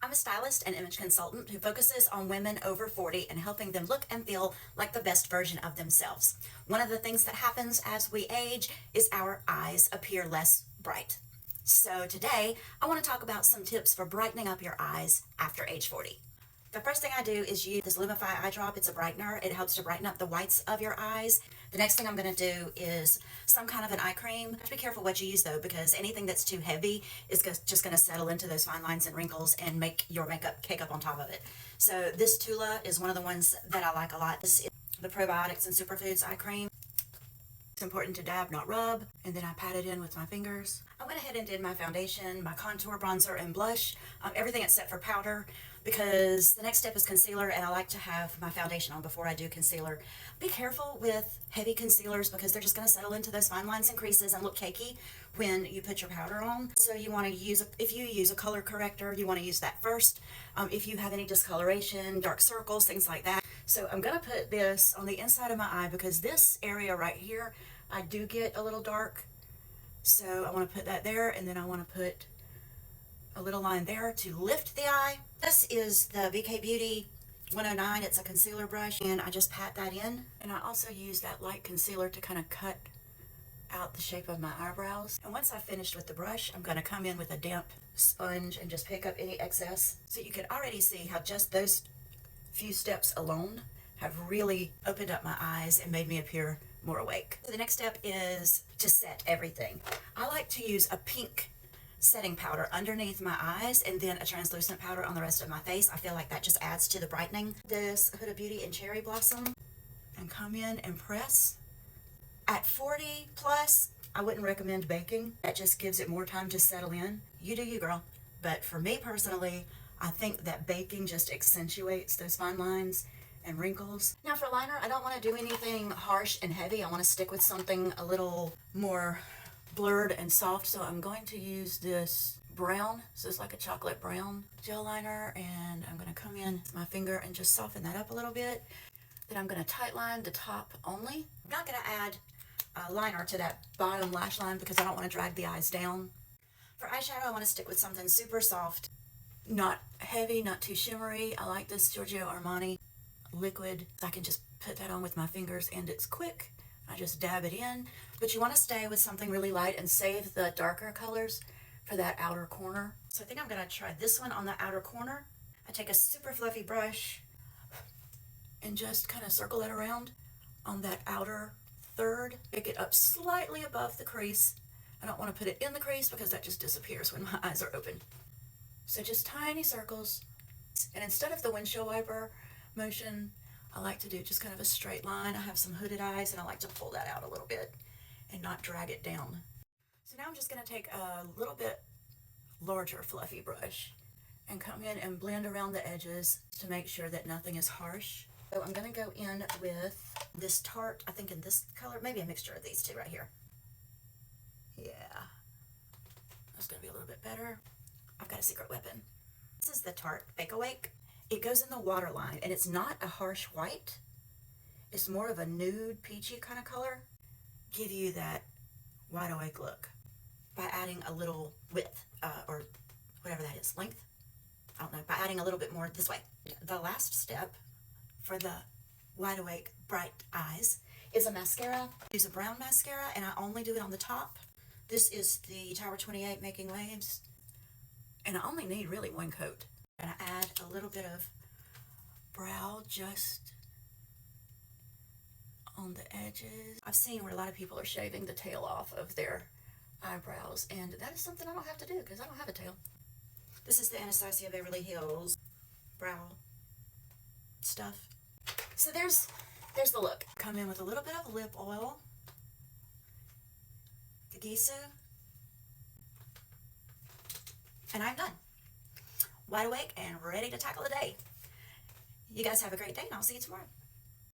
I'm a stylist and image consultant who focuses on women over 40 and helping them look and feel like the best version of themselves. One of the things that happens as we age is our eyes appear less bright. So today, I want to talk about some tips for brightening up your eyes after age 40. The first thing I do is use this Lumify eye drop. It's a brightener. It helps to brighten up the whites of your eyes. The next thing I'm going to do is some kind of an eye cream. Be careful what you use though, because anything that's too heavy is just going to settle into those fine lines and wrinkles and make your makeup cake up on top of it. So this Tula is one of the ones that I like a lot. This is the Probiotics and Superfoods eye cream. It's important to dab, not rub, and then I pat it in with my fingers. I went ahead and did my foundation, my contour, bronzer, and blush, everything except for powder, because the next step is concealer, and I like to have my foundation on before I do concealer. Be careful with heavy concealers because they're just going to settle into those fine lines and creases and look cakey when you put your powder on. So you want to use, if you use a color corrector, you want to use that first. If you have any discoloration, dark circles, things like that. So I'm going to put this on the inside of my eye because this area right here, I do get a little dark. So I want to put that there, and then I want to put a little line there to lift the eye. This is the BK Beauty 109. It's a concealer brush, and I just pat that in. And I also use that light concealer to kind of cut out the shape of my eyebrows. And once I've finished with the brush, I'm going to come in with a damp sponge and just pick up any excess. So you can already see how just those few steps alone have really opened up my eyes and made me appear more awake. So the next step is to set everything. I like to use a pink setting powder underneath my eyes and then a translucent powder on the rest of my face. I feel like that just adds to the brightening. This Huda Beauty in Cherry Blossom, and come in and press. At 40 plus, I wouldn't recommend baking. That just gives it more time to settle in. You do you, girl. But for me personally, I think that baking just accentuates those fine lines and wrinkles. Now for liner, I don't want to do anything harsh and heavy. I want to stick with something a little more blurred and soft. So I'm going to use this brown. So it's like a chocolate brown gel liner, and I'm going to come in with my finger and just soften that up a little bit. Then I'm going to tight line the top only. I'm not going to add a liner to that bottom lash line because I don't want to drag the eyes down. For eyeshadow, I want to stick with something super soft, not heavy, not too shimmery. I like this Giorgio Armani liquid. I can just put that on with my fingers, and it's quick. I just dab it in, but you want to stay with something really light and save the darker colors for that outer corner. So I think I'm going to try this one on the outer corner. I take a super fluffy brush and just kind of circle it around on that outer third. Pick it up slightly above the crease. I don't want to put it in the crease because that just disappears when my eyes are open. So just tiny circles. And instead of the windshield wiper motion, I like to do just kind of a straight line. I have some hooded eyes, and I like to pull that out a little bit and not drag it down. So now I'm just going to take a little bit larger fluffy brush and come in and blend around the edges to make sure that nothing is harsh. So I'm going to go in with this Tarte, I think in this color, maybe a mixture of these two right here. Yeah, that's going to be a little bit better. I've got a secret weapon. This is the Tarte Bake Awake. It goes in the waterline, and it's not a harsh white. It's more of a nude, peachy kind of color. Give you that wide awake look by adding a little width, or whatever that is, length. I don't know, by adding a little bit more this way. The last step for the wide awake, bright eyes is a mascara. I use a brown mascara, and I only do it on the top. This is the Tower 28 Making Waves, and I only need really one coat. And I add a little bit of brow just on the edges. I've seen where a lot of people are shaving the tail off of their eyebrows, and that is something I don't have to do because I don't have a tail. This is the Anastasia Beverly Hills brow stuff. So there's the look. Come in with a little bit of lip oil, the Gisou, and I'm done. Wide awake and ready to tackle the day. You guys have a great day, and I'll see you tomorrow.